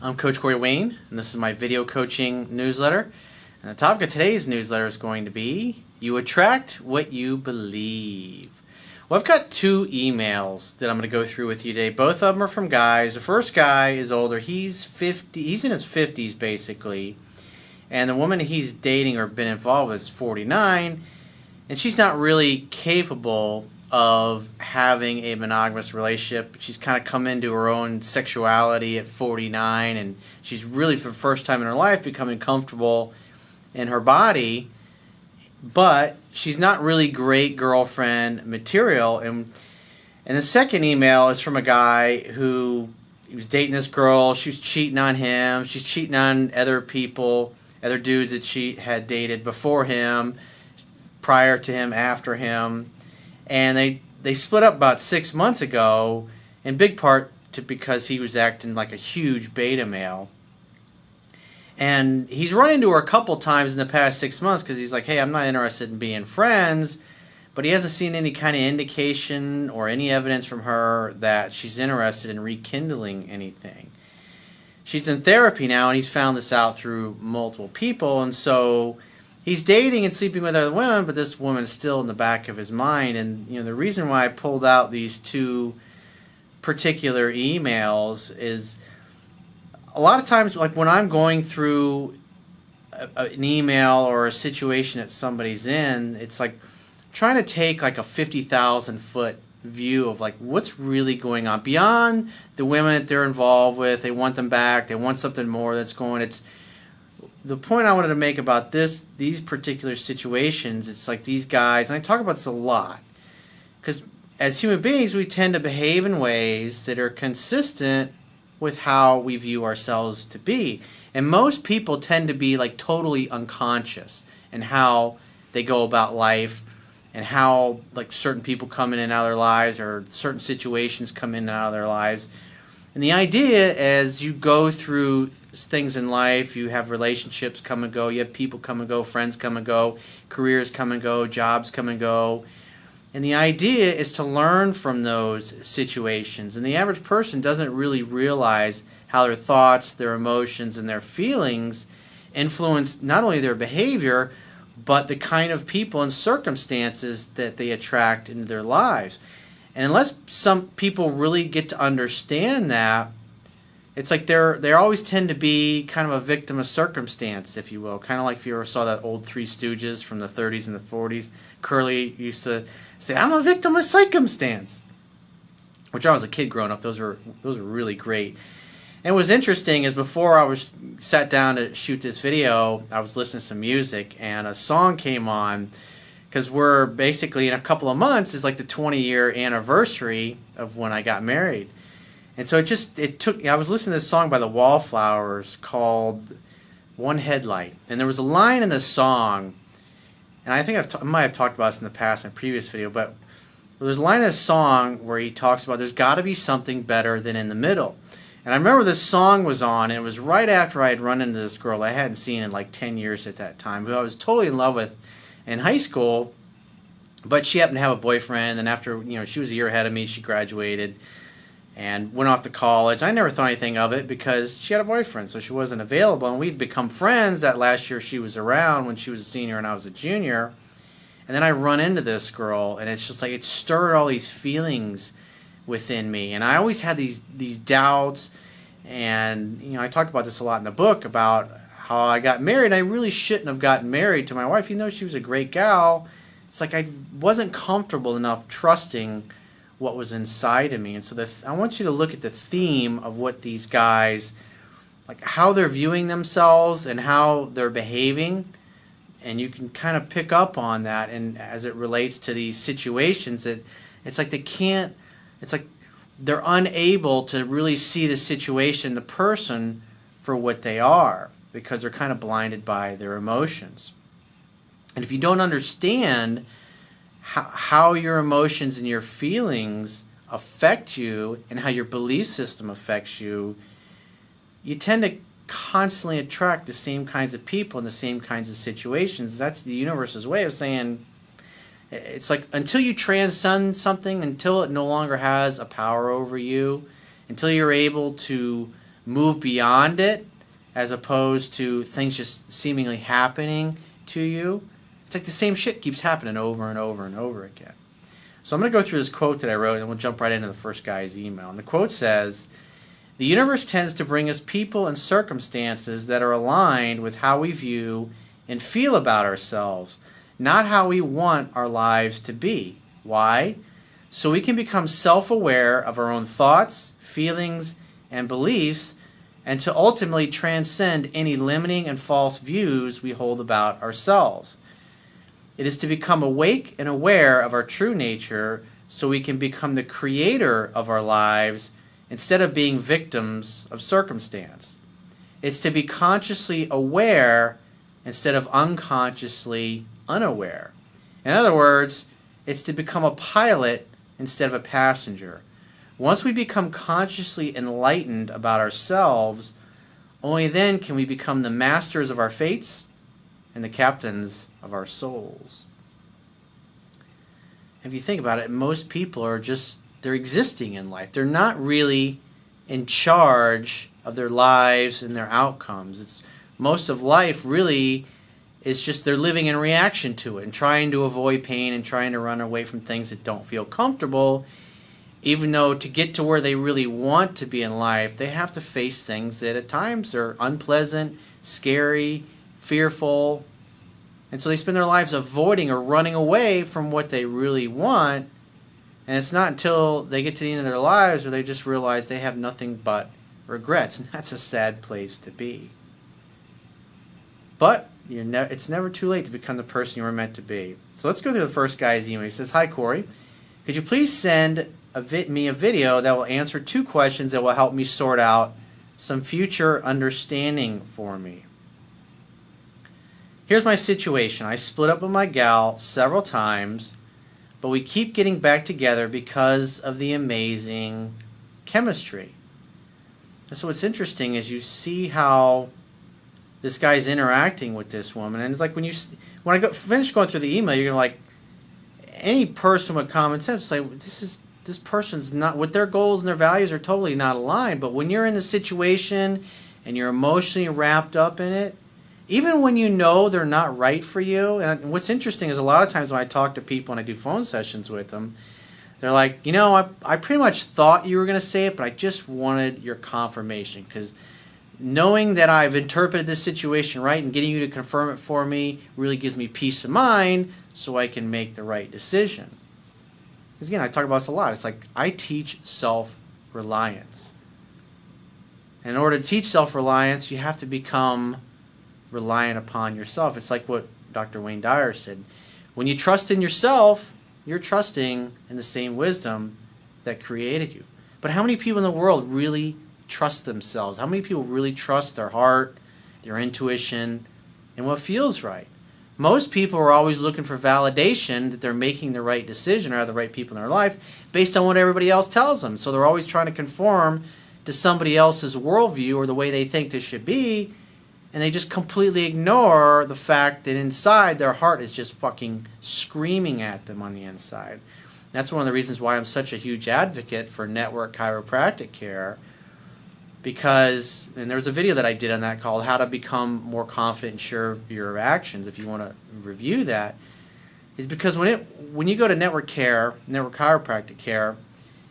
I'm Coach Corey Wayne, and this is my video coaching newsletter. And the topic of today's newsletter is going to be, you attract what you believe. Well, I've got two emails that I'm going to go through with you today. Both of them are from guys. The first guy is older. He's in his 50s basically. And the woman he's dating or been involved with is 49. And she's not really capable of having a monogamous relationship. She's kind of come into her own sexuality at 49, and she's really, for the first time in her life, becoming comfortable in her body, but she's not really great girlfriend material. And the second email is from a guy who, he was dating this girl. She was cheating on him. She's cheating on other people, other dudes that she had dated before him, prior to him, after him. And they split up about 6 months ago, in big part because he was acting like a huge beta male. And he's run into her a couple times in the past 6 months because he's like, hey, I'm not interested in being friends. But he hasn't seen any kind of indication or any evidence from her that she's interested in rekindling anything. She's in therapy now, and he's found this out through multiple people. And so he's dating and sleeping with other women, but this woman is still in the back of his mind. And the reason why I pulled out these two particular emails is a lot of times, like when I'm going through an email or a situation that somebody's in, it's like trying to take like a 50,000-foot view of like what's really going on beyond the women that they're involved with. They want them back. They want something more that's going. It's the point I wanted to make about these particular situations. It's like these guys, and I talk about this a lot, because as human beings we tend to behave in ways that are consistent with how we view ourselves to be. And most people tend to be like totally unconscious in how they go about life, and how like certain people come in and out of their lives, or certain situations come in and out of their lives. And the idea, as you go through things in life, you have relationships come and go, you have people come and go, friends come and go, careers come and go, jobs come and go. And the idea is to learn from those situations. And the average person doesn't really realize how their thoughts, their emotions, and their feelings influence not only their behavior, but the kind of people and circumstances that they attract into their lives. And unless some people really get to understand that, it's like they always tend to be kind of a victim of circumstance, if you will. Kind of like if you ever saw that old Three Stooges from the 30s and the 40s. Curly used to say, I'm a victim of circumstance. Which, when I was a kid growing up, those were really great. And what was interesting is before I sat down to shoot this video, I was listening to some music, and a song came on. Because we're basically, in a couple of months, is like the 20-year anniversary of when I got married. And so I was listening to this song by the Wallflowers called One Headlight. And there was a line in the song, and I think I might have talked about this in the past in a previous video, but there's a line in the song where he talks about there's got to be something better than in the middle. And I remember this song was on, and it was right after I had run into this girl I hadn't seen in like 10 years at that time, who I was totally in love with in high school, but she happened to have a boyfriend. And after, she was a year ahead of me, she graduated and went off to college. I never thought anything of it because she had a boyfriend, so she wasn't available. And we'd become friends that last year she was around, when she was a senior and I was a junior. And then I run into this girl, and it's just like it stirred all these feelings within me. And I always had these doubts, and I talked about this a lot in the book about how I got married. I really shouldn't have gotten married to my wife, even though she was a great gal. It's like I wasn't comfortable enough trusting what was inside of me. And so I want you to look at the theme of what these guys, like how they're viewing themselves and how they're behaving. And you can kind of pick up on that, and as it relates to these situations, that it's like it's like they're unable to really see the situation, the person, for what they are, because they're kind of blinded by their emotions. And if you don't understand how your emotions and your feelings affect you, and how your belief system affects you, you tend to constantly attract the same kinds of people and the same kinds of situations. That's the universe's way of saying, it's like until you transcend something, until it no longer has a power over you, until you're able to move beyond it as opposed to things just seemingly happening to you. It's like the same shit keeps happening over and over and over again. So I'm going to go through this quote that I wrote, and we'll jump right into the first guy's email. And the quote says, "The universe tends to bring us people and circumstances that are aligned with how we view and feel about ourselves, not how we want our lives to be. Why? So we can become self-aware of our own thoughts, feelings, and beliefs, and to ultimately transcend any limiting and false views we hold about ourselves. It is to become awake and aware of our true nature so we can become the creator of our lives instead of being victims of circumstance. It's to be consciously aware instead of unconsciously unaware. In other words, it's to become a pilot instead of a passenger. Once we become consciously enlightened about ourselves, only then can we become the masters of our fates and the captains of our souls." If you think about it, most people are just, they're existing in life. They're not really in charge of their lives and their outcomes. Most of life really is just they're living in reaction to it and trying to avoid pain and trying to run away from things that don't feel comfortable, even though to get to where they really want to be in life, they have to face things that at times are unpleasant, scary, fearful, and so they spend their lives avoiding or running away from what they really want. And it's not until they get to the end of their lives where they just realize they have nothing but regrets, and that's a sad place to be. But it's never too late to become the person you were meant to be. So let's go through the first guy's email. He says, "Hi Corey, could you please send me a video that will answer 2 questions that will help me sort out some future understanding for me. Here's my situation. I split up with my gal several times, but we keep getting back together because of the amazing chemistry." And so what's interesting is you see how this guy's interacting with this woman, and it's like when I finish going through the email, you're gonna like any person with common sense say this person's not, with their goals and their values are totally not aligned. But when you're in the situation and you're emotionally wrapped up in it, even when you know they're not right for you, and what's interesting is a lot of times when I talk to people and I do phone sessions with them, they're like, I pretty much thought you were going to say it, but I just wanted your confirmation, because knowing that I've interpreted this situation right and getting you to confirm it for me really gives me peace of mind so I can make the right decision. Because again, I talk about this a lot. It's like I teach self-reliance. And in order to teach self-reliance, you have to become reliant upon yourself. It's like what Dr. Wayne Dyer said. When you trust in yourself, you're trusting in the same wisdom that created you. But how many people in the world really trust themselves? How many people really trust their heart, their intuition, and what feels right? Most people are always looking for validation that they're making the right decision or have the right people in their life based on what everybody else tells them. So they're always trying to conform to somebody else's worldview or the way they think this should be, and they just completely ignore the fact that inside their heart is just fucking screaming at them on the inside. That's one of the reasons why I'm such a huge advocate for network chiropractic care, because, and there's a video that I did on that called How to Become More Confident and Sure of Your Actions, if you want to review that, is because when you go to network chiropractic care,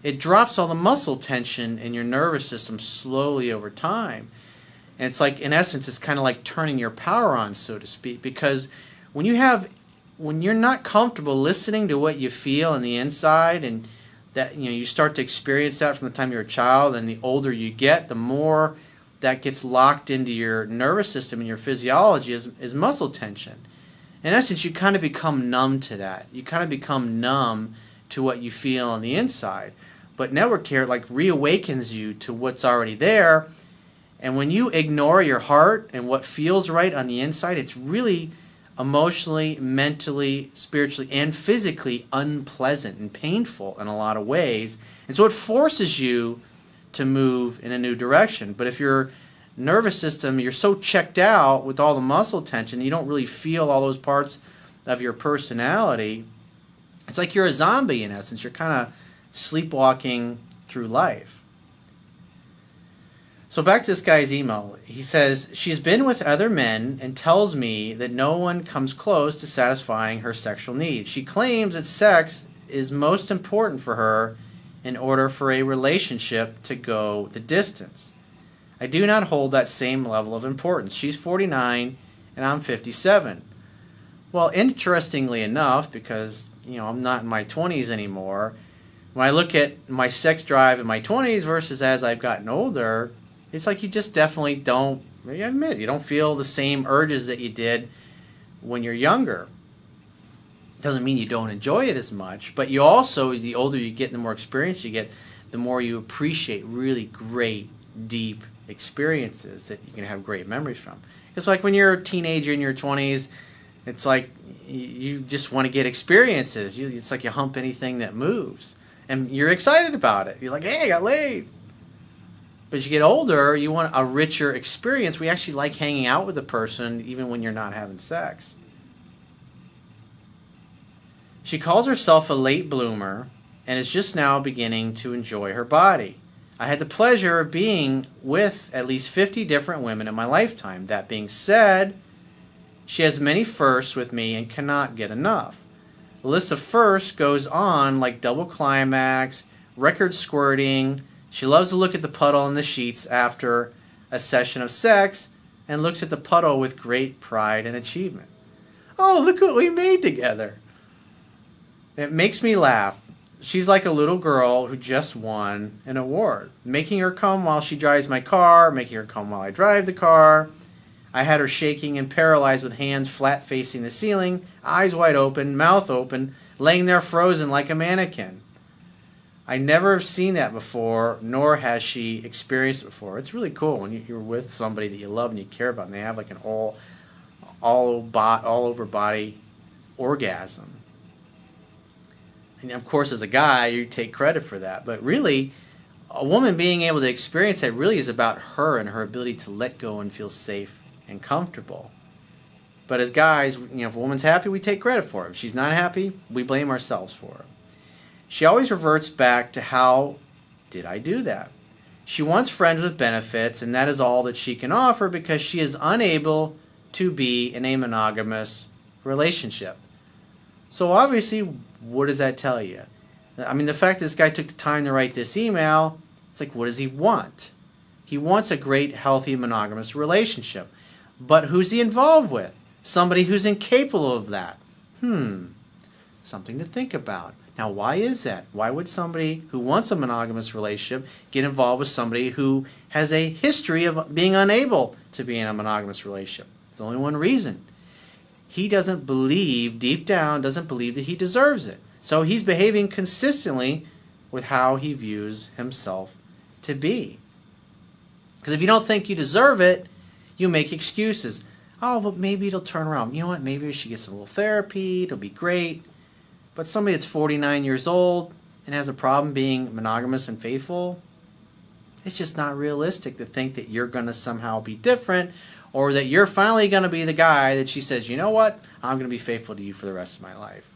it drops all the muscle tension in your nervous system slowly over time. And it's like, in essence, it's kind of like turning your power on, so to speak, because when you're not comfortable listening to what you feel on the inside, and that you start to experience that from the time you're a child, and the older you get, the more that gets locked into your nervous system and your physiology is muscle tension. In essence, you kind of become numb to that. You kind of become numb to what you feel on the inside. But network care like reawakens you to what's already there. And when you ignore your heart and what feels right on the inside, it's really emotionally, mentally, spiritually, and physically unpleasant and painful in a lot of ways. And so it forces you to move in a new direction. But if your nervous system, you're so checked out with all the muscle tension, you don't really feel all those parts of your personality. It's like you're a zombie in essence. You're kind of sleepwalking through life. So back to this guy's email. He says, she's been with other men and tells me that no one comes close to satisfying her sexual needs. She claims that sex is most important for her in order for a relationship to go the distance. I do not hold that same level of importance. She's 49 and I'm 57. Well, interestingly enough, because I'm not in my 20s anymore, when I look at my sex drive in my 20s versus as I've gotten older, it's like you just definitely don't, I admit, you don't feel the same urges that you did when you're younger. Doesn't mean you don't enjoy it as much, but you also, the older you get and the more experience you get, the more you appreciate really great, deep experiences that you can have great memories from. It's like when you're a teenager in your 20s, it's like you just want to get experiences. It's like you hump anything that moves. And you're excited about it. You're like, hey, I got laid. But as you get older, you want a richer experience. We actually like hanging out with the person even when you're not having sex. She calls herself a late bloomer and is just now beginning to enjoy her body. I had the pleasure of being with at least 50 different women in my lifetime. That being said, she has many firsts with me and cannot get enough. The list of firsts goes on like double climax, record squirting. She loves to look at the puddle in the sheets after a session of sex and looks at the puddle with great pride and achievement. Oh, look what we made together. It makes me laugh. She's like a little girl who just won an award. Making her come while she drives my car, making her come while I drive the car. I had her shaking and paralyzed with hands flat facing the ceiling, eyes wide open, mouth open, laying there frozen like a mannequin. I never have seen that before, nor has she experienced it before. It's really cool when you're with somebody that you love and you care about, and they have like an all over body orgasm. And of course, as a guy, you take credit for that. But really, a woman being able to experience that really is about her and her ability to let go and feel safe and comfortable. But as guys, if a woman's happy, we take credit for her. If she's not happy, we blame ourselves for her. She always reverts back to how did I do that? She wants friends with benefits, and that is all that she can offer because she is unable to be in a monogamous relationship. So obviously, what does that tell you? I mean, the fact that this guy took the time to write this email, it's like, what does he want? He wants a great, healthy, monogamous relationship. But who's he involved with? Somebody who's incapable of that. Something to think about. Now, why is that? Why would somebody who wants a monogamous relationship get involved with somebody who has a history of being unable to be in a monogamous relationship? It's only one reason. He doesn't believe, deep down, doesn't believe that he deserves it. So he's behaving consistently with how he views himself to be. Because if you don't think you deserve it, you make excuses. Oh, but maybe it'll turn around. You know what? Maybe I should get some little therapy. It'll be great. But somebody that's 49 years old and has a problem being monogamous and faithful, it's just not realistic to think that you're going to somehow be different or that you're finally going to be the guy that she says, you know what? I'm going to be faithful to you for the rest of my life.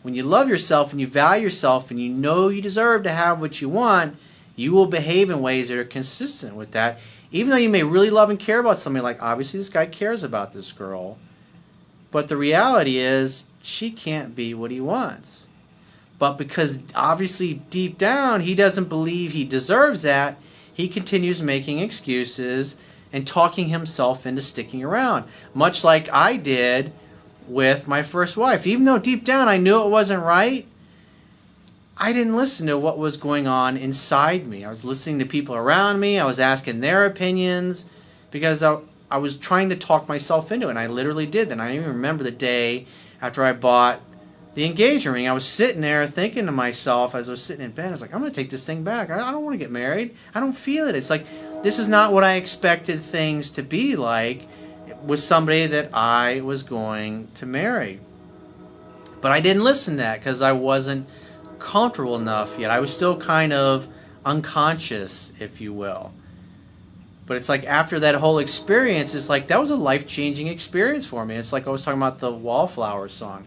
When you love yourself and you value yourself and you know you deserve to have what you want, you will behave in ways that are consistent with that. Even though you may really love and care about somebody, like obviously this guy cares about this girl, but the reality is she can't be what he wants. But because obviously deep down he doesn't believe he deserves that, he continues making excuses and talking himself into sticking around. Much like I did with my first wife. Even though deep down I knew it wasn't right, I didn't listen to what was going on inside me. I was listening to people around me. I was asking their opinions because I was trying to talk myself into it, and I literally did. And I even remember the day after I bought the engagement ring. I was sitting there thinking to myself as I was sitting in bed, I was like, I'm going to take this thing back. I don't want to get married. I don't feel it. It's like, this is not what I expected things to be like with somebody that I was going to marry. But I didn't listen to that because I wasn't comfortable enough yet. I was still kind of unconscious, if you will. But it's like after that whole experience, it's like that was a life-changing experience for me. It's like I was talking about the Wallflower song.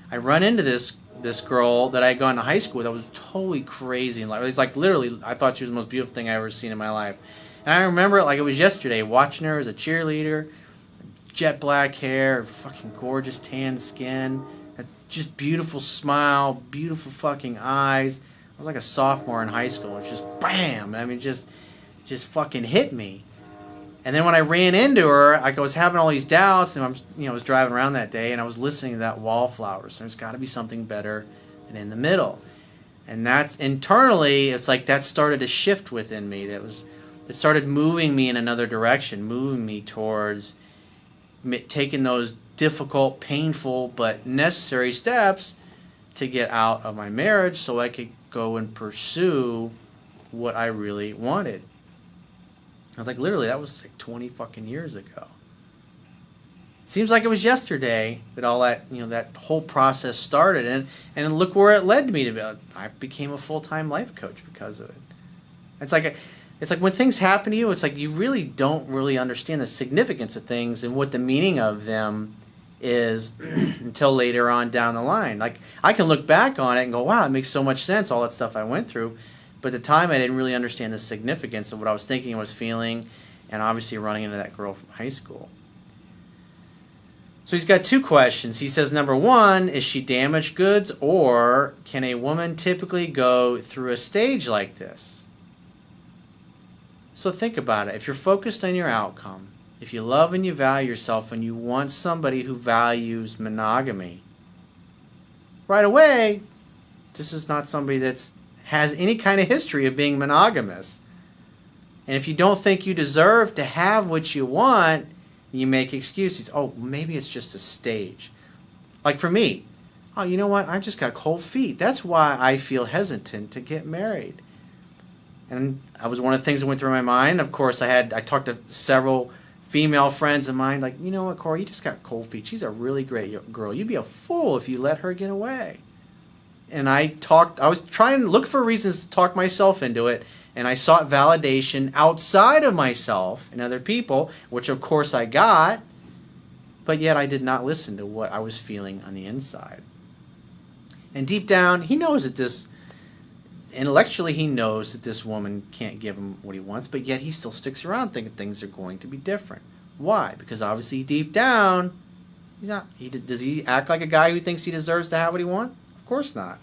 I run into this girl that I had gone to high school with that was totally crazy. It's like literally, I thought she was the most beautiful thing I ever seen in my life. And I remember it like it was yesterday, watching her as a cheerleader, jet black hair, fucking gorgeous tan skin, just beautiful smile, beautiful fucking eyes. I was like a sophomore in high school. It's just bam. I mean, just fucking hit me. And then when I ran into her, like I was having all these doubts, and I was driving around that day, and I was listening to that Wallflowers. There's got to be something better than In the Middle, and that's internally. It's like that started a shift within me. It started moving me in another direction, moving me towards taking those difficult, painful, but necessary steps to get out of my marriage, so I could go and pursue what I really wanted. I was like, literally, that was like 20 fucking years ago. Seems like it was yesterday that all that, that whole process started, and look where it led me to. I became a full-time life coach because of it. It's like when things happen to you, it's like you really don't really understand the significance of things and what the meaning of them is until later on down the line. Like, I can look back on it and go, wow, it makes so much sense, all that stuff I went through. But at the time, I didn't really understand the significance of what I was thinking and was feeling, and obviously running into that girl from high school. So he's got two questions. He says, number one, is she damaged goods, or can a woman typically go through a stage like this? So think about it. If you're focused on your outcome, if you love and you value yourself and you want somebody who values monogamy, right away, this is not somebody that has any kind of history of being monogamous. And if you don't think you deserve to have what you want, you make excuses. Oh, maybe it's just a stage. Like for me, oh, you know what? I've just got cold feet. That's why I feel hesitant to get married. And that was one of the things that went through my mind. Of course, I talked to several female friends of mine, like, you know what, Corey, you just got cold feet. She's a really great girl. You'd be a fool if you let her get away. And I was trying to look for reasons to talk myself into it, and I sought validation outside of myself and other people, which of course I got, but yet I did not listen to what I was feeling on the inside. And deep down, he knows that intellectually he knows that this woman can't give him what he wants, but yet he still sticks around thinking things are going to be different. Why? Because obviously deep down, he's not. Does he act like a guy who thinks he deserves to have what he wants? Of course not.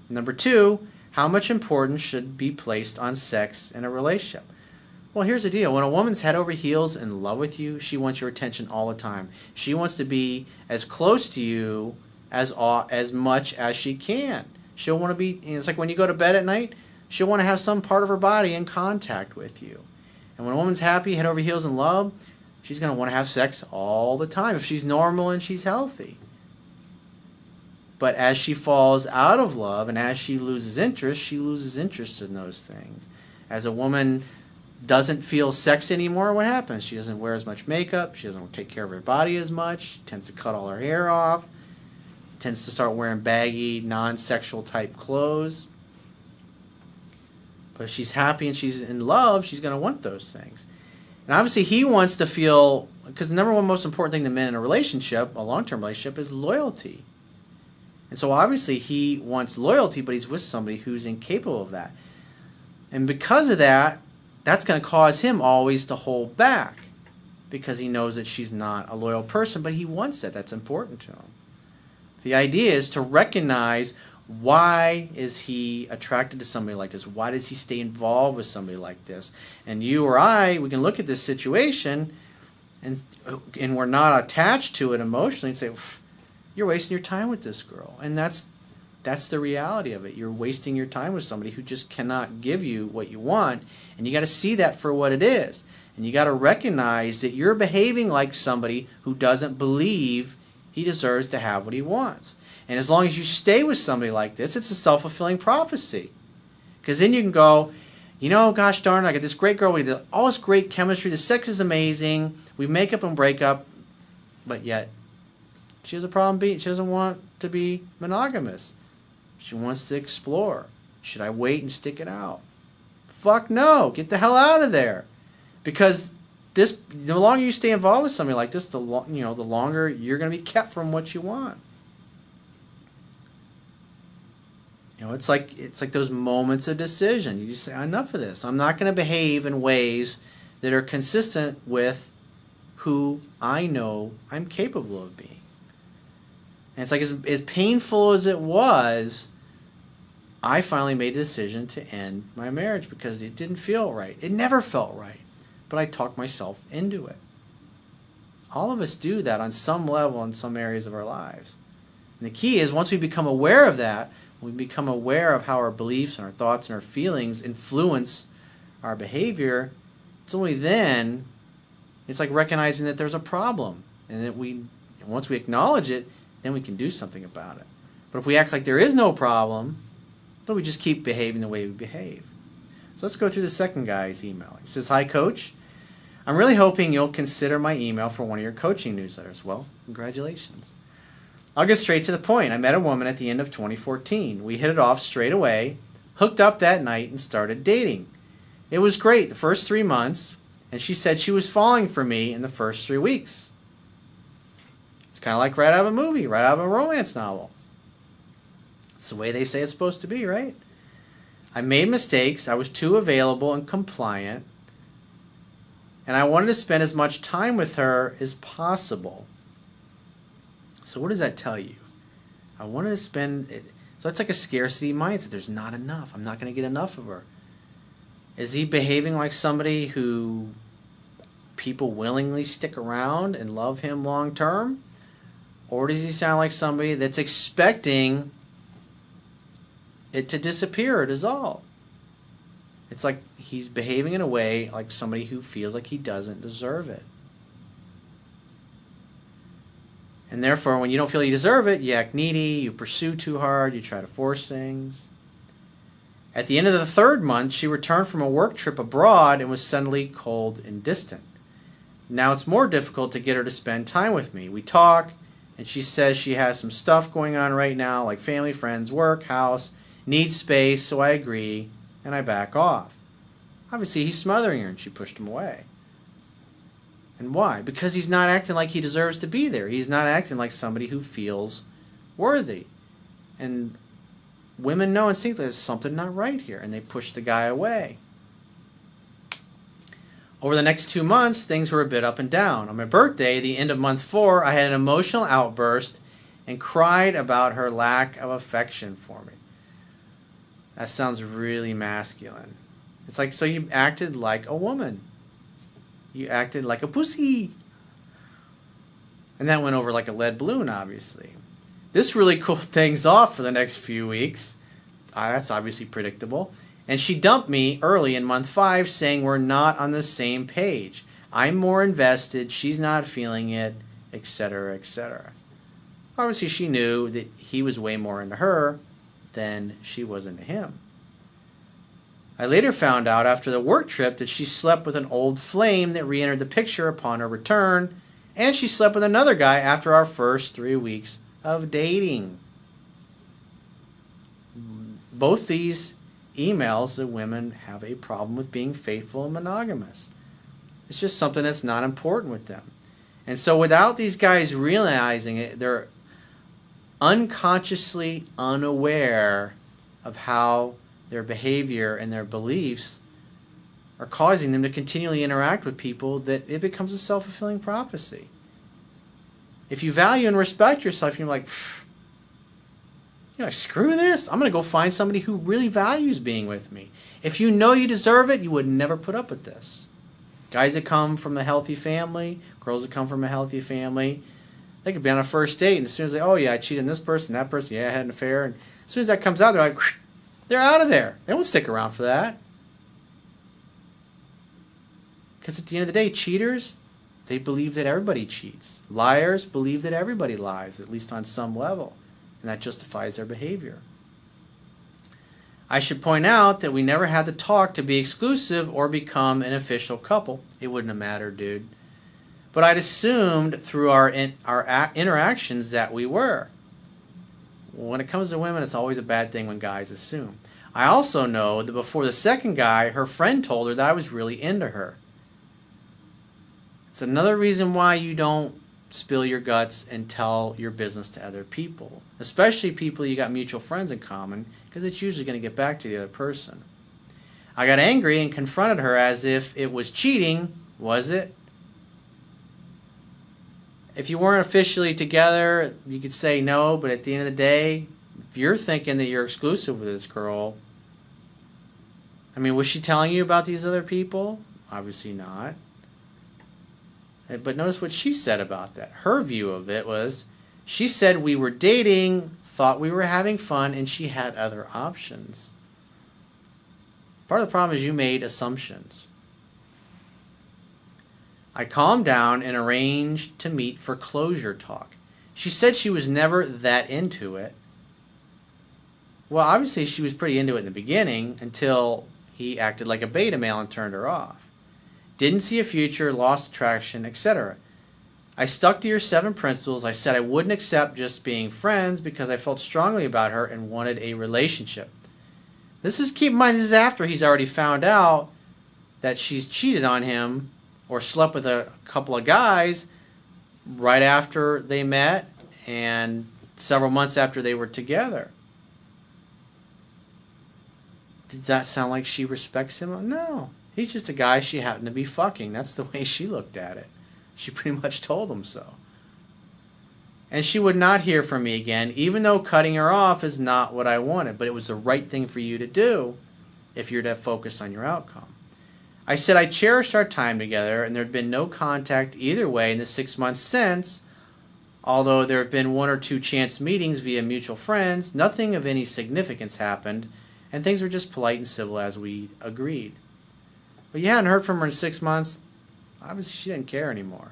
Number two, how much importance should be placed on sex in a relationship? Well, here's the deal. When a woman's head over heels in love with you, she wants your attention all the time. She wants to be as close to you as much as she can. She'll want to be, it's like when you go to bed at night, she'll want to have some part of her body in contact with you. And when a woman's happy, head over heels in love, she's going to want to have sex all the time if she's normal and she's healthy. But as she falls out of love and as she loses interest in those things. As a woman doesn't feel sex anymore, what happens? She doesn't wear as much makeup. She doesn't take care of her body as much. She tends to cut all her hair off. Tends to start wearing baggy, non-sexual type clothes. But if she's happy and she's in love, she's going to want those things. And obviously he wants to feel, because the number one most important thing to men in a relationship, a long-term relationship, is loyalty. And so obviously he wants loyalty, but he's with somebody who's incapable of that. And because of that, that's going to cause him always to hold back, because he knows that she's not a loyal person, but he wants that. That's important to him. The idea is to recognize, why is he attracted to somebody like this? Why does he stay involved with somebody like this? And you or I, we can look at this situation and we're not attached to it emotionally and say, you're wasting your time with this girl. And that's the reality of it. You're wasting your time with somebody who just cannot give you what you want. And you got to see that for what it is. And you got to recognize that you're behaving like somebody who doesn't believe he deserves to have what he wants. And as long as you stay with somebody like this, it's a self-fulfilling prophecy. Because then you can go, gosh darn, I got this great girl, we did all this great chemistry, the sex is amazing, we make up and break up, but yet she has a problem she doesn't want to be monogamous. She wants to explore. Should I wait and stick it out? Fuck no, get the hell out of there. Because the longer you stay involved with somebody like this, the longer you're going to be kept from what you want. It's like those moments of decision. You just say, enough of this. I'm not going to behave in ways that are consistent with who I know I'm capable of being. And it's like, as painful as it was, I finally made a decision to end my marriage because it didn't feel right. It never felt right. But I talked myself into it. All of us do that on some level in some areas of our lives. And the key is, once we become aware of that, we become aware of how our beliefs and our thoughts and our feelings influence our behavior, it's only then, it's like recognizing that there's a problem. And that once we acknowledge it, then we can do something about it. But if we act like there is no problem, then we just keep behaving the way we behave. So let's go through the second guy's email. He says, "Hi, Coach. I'm really hoping you'll consider my email for one of your coaching newsletters." Well, congratulations. I'll get straight to the point. I met a woman at the end of 2014. We hit it off straight away, hooked up that night, and started dating. It was great the first 3 months, and she said she was falling for me in the first 3 weeks. It's kind of like right out of a movie, right out of a romance novel. It's the way they say it's supposed to be, right? I made mistakes. I was too available and compliant, and I wanted to spend as much time with her as possible. So what does that tell you? I wanted to spend... So that's like a scarcity mindset. There's not enough. I'm not going to get enough of her. Is he behaving like somebody who people willingly stick around and love him long term? Or does he sound like somebody that's expecting it to disappear or dissolve? It's like he's behaving in a way like somebody who feels like he doesn't deserve it. And therefore, when you don't feel you deserve it, you act needy, you pursue too hard, you try to force things. At the end of the 3rd month, she returned from a work trip abroad and was suddenly cold and distant. Now it's more difficult to get her to spend time with me. We talk, and she says she has some stuff going on right now, like family, friends, work, house, needs space, so I agree, and I back off. Obviously, he's smothering her, and she pushed him away. And why? Because he's not acting like he deserves to be there. He's not acting like somebody who feels worthy. And women know instinctively there's something not right here, and they push the guy away. Over the next 2 months, things were a bit up and down. On my birthday, the end of month 4, I had an emotional outburst and cried about her lack of affection for me. That sounds really masculine. It's like, so you acted like a woman. You acted like a pussy. And that went over like a lead balloon, obviously. This really cooled things off for the next few weeks. That's obviously predictable. And she dumped me early in month 5, saying we're not on the same page. I'm more invested, she's not feeling it, etc., etc. Obviously, she knew that he was way more into her than she was into him. I later found out after the work trip that she slept with an old flame that re-entered the picture upon her return, and she slept with another guy after our first 3 weeks of dating. Both these emails, the women have a problem with being faithful and monogamous. It's just something that's not important with them. And so without these guys realizing it, they're unconsciously unaware of how their behavior and their beliefs are causing them to continually interact with people, that it becomes a self-fulfilling prophecy. If you value and respect yourself, you're like, screw this. I'm going to go find somebody who really values being with me. If you know you deserve it, you would never put up with this. Guys that come from a healthy family, girls that come from a healthy family, they could be on a first date, and as soon as I cheated on this person, that person, I had an affair, and as soon as that comes out, they're like, they're out of there. They won't stick around for that. Because at the end of the day, cheaters, they believe that everybody cheats. Liars believe that everybody lies, at least on some level. And that justifies their behavior. I should point out that we never had to talk to be exclusive or become an official couple. It wouldn't have mattered, dude. But I'd assumed through our interactions that we were. When it comes to women, it's always a bad thing when guys assume. I also know that before the second guy, her friend told her that I was really into her. It's another reason why you don't spill your guts and tell your business to other people, especially people you got mutual friends in common, because it's usually going to get back to the other person. I got angry and confronted her as if it was cheating. Was it? If you weren't officially together, you could say no, but at the end of the day, if you're thinking that you're exclusive with this girl, I mean, was she telling you about these other people? Obviously not. But notice what she said about that. Her view of it was, she said we were dating, thought we were having fun, and she had other options. Part of the problem is you made assumptions. I calmed down and arranged to meet for closure talk. She said she was never that into it. Well, obviously she was pretty into it in the beginning until he acted like a beta male and turned her off. Didn't see a future, lost attraction, etc. I stuck to your 7 principles. I said I wouldn't accept just being friends because I felt strongly about her and wanted a relationship. This is, keep in mind, this is after he's already found out that she's cheated on him or slept with a couple of guys right after they met and several months after they were together. Does that sound like she respects him? No. He's just a guy she happened to be fucking. That's the way she looked at it. She pretty much told him so. And she would not hear from me again, even though cutting her off is not what I wanted. But it was the right thing for you to do if you're to focus on your outcome. I said I cherished our time together, and there had been no contact either way in the 6 months since. Although there have been 1 or 2 chance meetings via mutual friends, nothing of any significance happened, and things were just polite and civil as we agreed. But you hadn't heard from her in 6 months. Obviously, she didn't care anymore.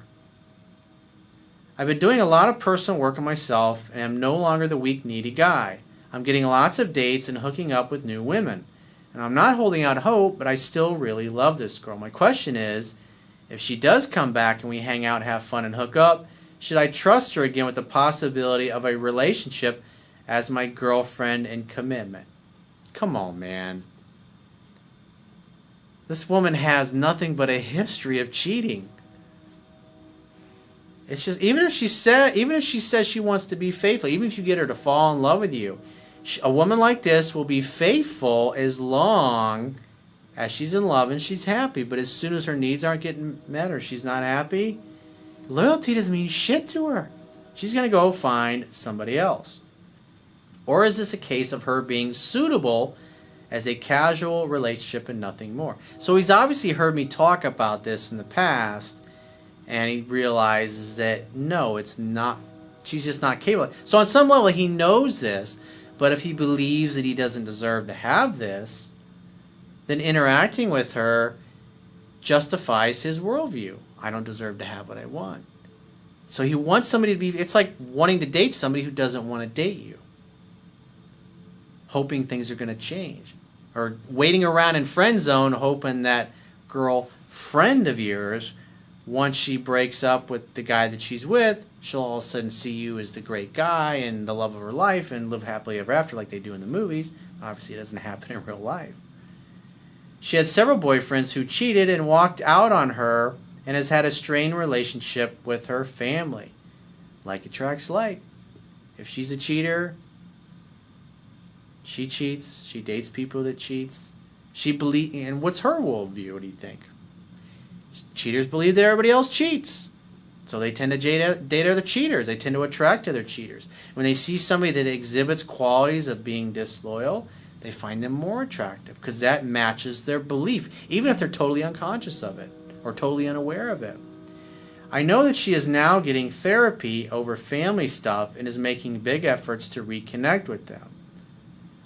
I've been doing a lot of personal work on myself and am no longer the weak, needy guy. I'm getting lots of dates and hooking up with new women. And I'm not holding out hope, but I still really love this girl. My question is, if she does come back and we hang out, have fun, and hook up, should I trust her again with the possibility of a relationship as my girlfriend and commitment? Come on, man. This woman has nothing but a history of cheating. It's just, even if she says she wants to be faithful, even if you get her to fall in love with you, a woman like this will be faithful as long as she's in love and she's happy. But as soon as her needs aren't getting met or she's not happy, loyalty doesn't mean shit to her. She's going to go find somebody else. Or is this a case of her being suitable as a casual relationship and nothing more? So he's obviously heard me talk about this in the past, and he realizes that no, it's not. She's just not capable. So on some level he knows this, but if he believes that he doesn't deserve to have this, then interacting with her justifies his worldview. I don't deserve to have what I want. So he wants somebody to be, it's like wanting to date somebody who doesn't want to date you, hoping things are going to change. Or waiting around in friend zone hoping that girlfriend of yours, once she breaks up with the guy that she's with, she'll all of a sudden see you as the great guy and the love of her life and live happily ever after like they do in the movies. Obviously it doesn't happen in real life. She had several boyfriends who cheated and walked out on her and has had a strained relationship with her family. Like attracts like. If she's a cheater, she cheats. She dates people that cheats. And what's her worldview? What do you think? Cheaters believe that everybody else cheats. So they tend to date other cheaters. They tend to attract other cheaters. When they see somebody that exhibits qualities of being disloyal, they find them more attractive because that matches their belief, even if they're totally unconscious of it or totally unaware of it. I know that she is now getting therapy over family stuff and is making big efforts to reconnect with them.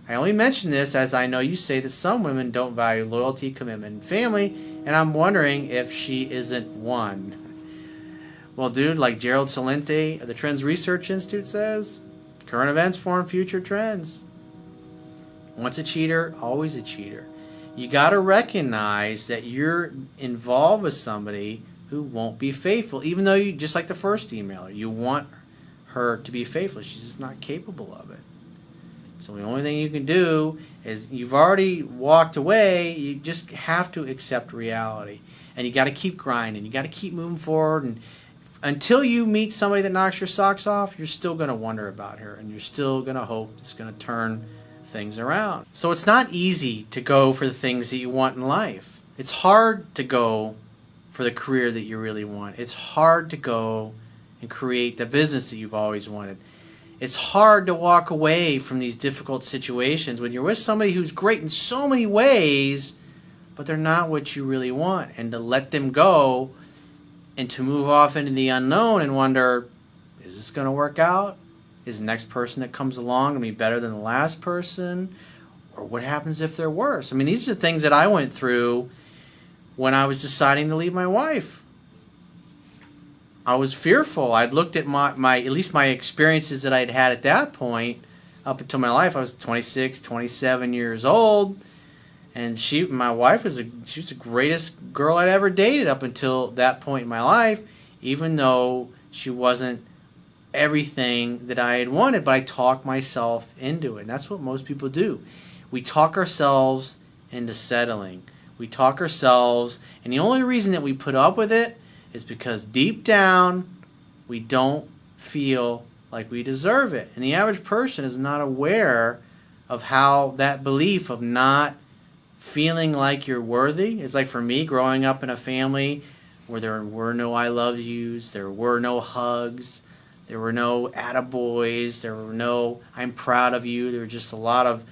I only mention this as I know you say that some women don't value loyalty, commitment, and family, and I'm wondering if she isn't one. Well, dude, like Gerald Celente of the Trends Research Institute says, current events form future trends. Once a cheater, always a cheater. You got to recognize that you're involved with somebody who won't be faithful, even though you, just like the first emailer, you want her to be faithful. She's just not capable of it. So the only thing you can do is, you've already walked away, you just have to accept reality. And you got to keep grinding. You got to keep moving forward and until you meet somebody that knocks your socks off, you're still going to wonder about her, and you're still going to hope it's going to turn things around. So it's not easy to go for the things that you want in life. It's hard to go for the career that you really want. It's hard to go and create the business that you've always wanted. It's hard to walk away from these difficult situations when you're with somebody who's great in so many ways, but they're not what you really want, and to let them go and to move off into the unknown and wonder, is this going to work out? Is the next person that comes along going to be better than the last person? Or what happens if they're worse? I mean, these are the things that I went through when I was deciding to leave my wife. I was fearful. I'd looked at my at least my experiences that I'd had at that point up until my life. I was 26, 27 years old. And my wife she was the greatest girl I'd ever dated up until that point in my life, even though she wasn't everything that I had wanted, but I talked myself into it. And that's what most people do. We talk ourselves into settling. We talk ourselves, and the only reason that we put up with it is because deep down we don't feel like we deserve it. And the average person is not aware of how that belief of not feeling like you're worthy. It's like for me, growing up in a family where there were no I love yous, there were no hugs, there were no attaboys, there were no I'm proud of you. There were just a lot of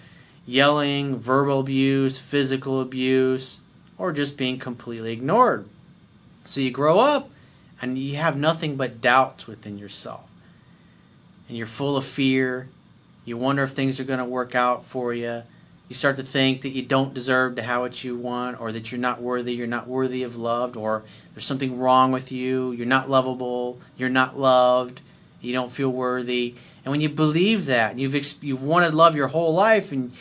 yelling, verbal abuse, physical abuse, or just being completely ignored. So you grow up and you have nothing but doubts within yourself. And you're full of fear. You wonder if things are going to work out for you. You start to think that you don't deserve to have what you want, or that you're not worthy of loved, or there's something wrong with you, you're not lovable, you're not loved, you don't feel worthy. And when you believe that, and you've wanted love your whole life, and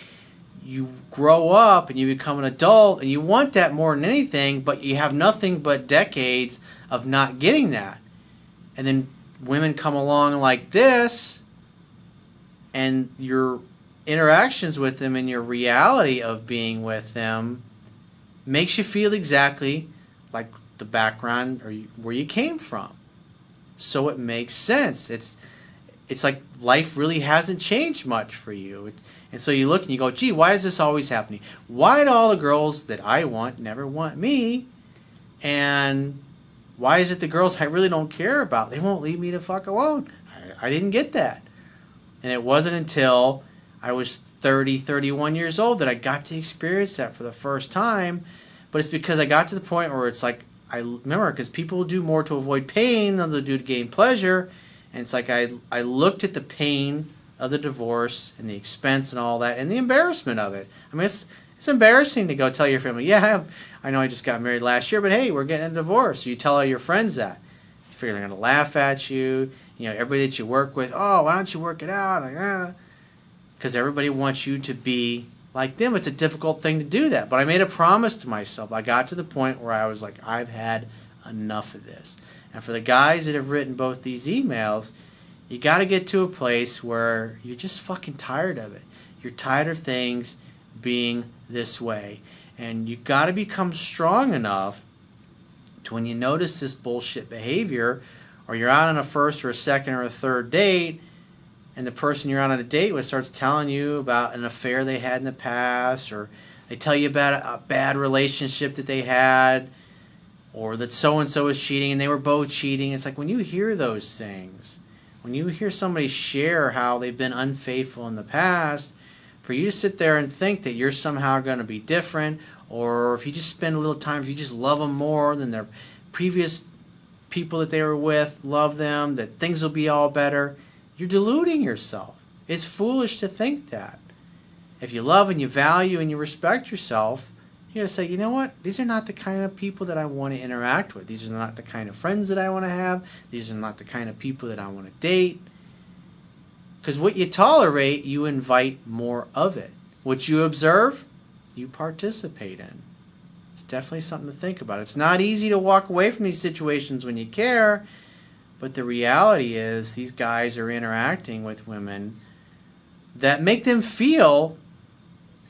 you grow up and you become an adult, and you want that more than anything, but you have nothing but decades of not getting that. And then women come along like this, and you're interactions with them and your reality of being with them makes you feel exactly like the background or where you came from. So it makes sense. It's like life really hasn't changed much for you. And so you look and you go, gee, why is this always happening? Why do all the girls that I want never want me? And why is it the girls I really don't care about, they won't leave me the fuck alone? I didn't get that. And it wasn't until I was 30, 31 years old that I got to experience that for the first time. But it's because I got to the point where it's like, I remember, because people do more to avoid pain than they do to gain pleasure. And it's like I looked at the pain of the divorce and the expense and all that and the embarrassment of it. I mean, it's embarrassing to go tell your family, yeah, I know I just got married last year, but hey, we're getting a divorce. So you tell all your friends that. You figure they're going to laugh at you. You know, everybody that you work with, oh, why don't you work it out? Like, because everybody wants you to be like them. It's a difficult thing to do that. But I made a promise to myself. I got to the point where I was like, I've had enough of this. And for the guys that have written both these emails, you got to get to a place where you're just fucking tired of it. You're tired of things being this way. And you got to become strong enough to, when you notice this bullshit behavior, or you're out on a first or a second or a third date, and the person you're on a date with starts telling you about an affair they had in the past, or they tell you about a bad relationship that they had, or that so-and-so is cheating and they were both cheating. It's like when you hear those things, when you hear somebody share how they've been unfaithful in the past, for you to sit there and think that you're somehow going to be different, or if you just spend a little time, if you just love them more than their previous people that they were with, love them, that things will be all better, you're deluding yourself. It's foolish to think that. If you love and you value and you respect yourself, you're going to say, you know what? These are not the kind of people that I want to interact with. These are not the kind of friends that I want to have. These are not the kind of people that I want to date. Because what you tolerate, you invite more of it. What you observe, you participate in. It's definitely something to think about. It's not easy to walk away from these situations when you care. But the reality is these guys are interacting with women that make them feel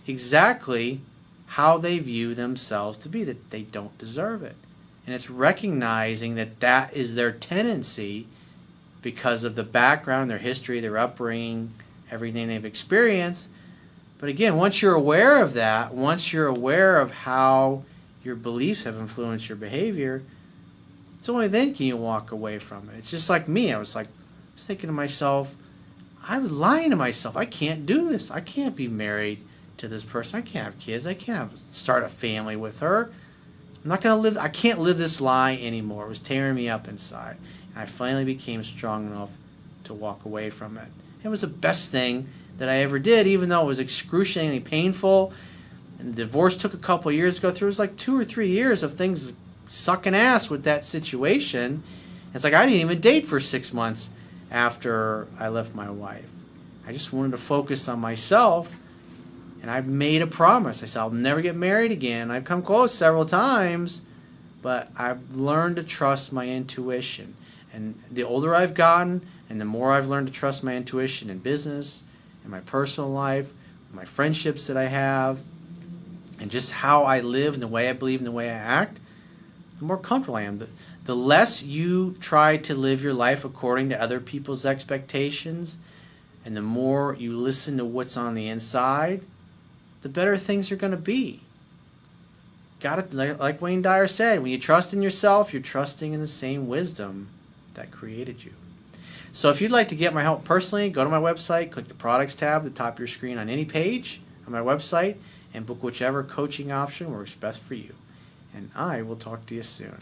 exactly how they view themselves to be, that they don't deserve it. And it's recognizing that that is their tendency because of the background, their history, their upbringing, everything they've experienced. But again, once you're aware of that, once you're aware of how your beliefs have influenced your behavior, it's only then can you walk away from it. It's just like me. I was thinking to myself, I was lying to myself. I can't do this. I can't be married to this person. I can't have kids. I can't start a family with her. I'm not going to live. I can't live this lie anymore. It was tearing me up inside. And I finally became strong enough to walk away from it. It was the best thing that I ever did, even though it was excruciatingly painful. And the divorce took a couple of years to go through. It was like 2 or 3 years of things sucking ass with that situation. It's like I didn't even date for 6 months after I left my wife. I just wanted to focus on myself, and I made a promise. I said I'll never get married again. I've come close several times, but I've learned to trust my intuition. And the older I've gotten, and the more I've learned to trust my intuition in business, in my personal life, my friendships that I have, and just how I live and the way I believe and the way I act, the more comfortable I am. The less you try to live your life according to other people's expectations, and the more you listen to what's on the inside, the better things are going to be. Got it? Like Wayne Dyer said, when you trust in yourself, you're trusting in the same wisdom that created you. So if you'd like to get my help personally, go to my website, click the products tab at the top of your screen on any page on my website, and book whichever coaching option works best for you. And I will talk to you soon.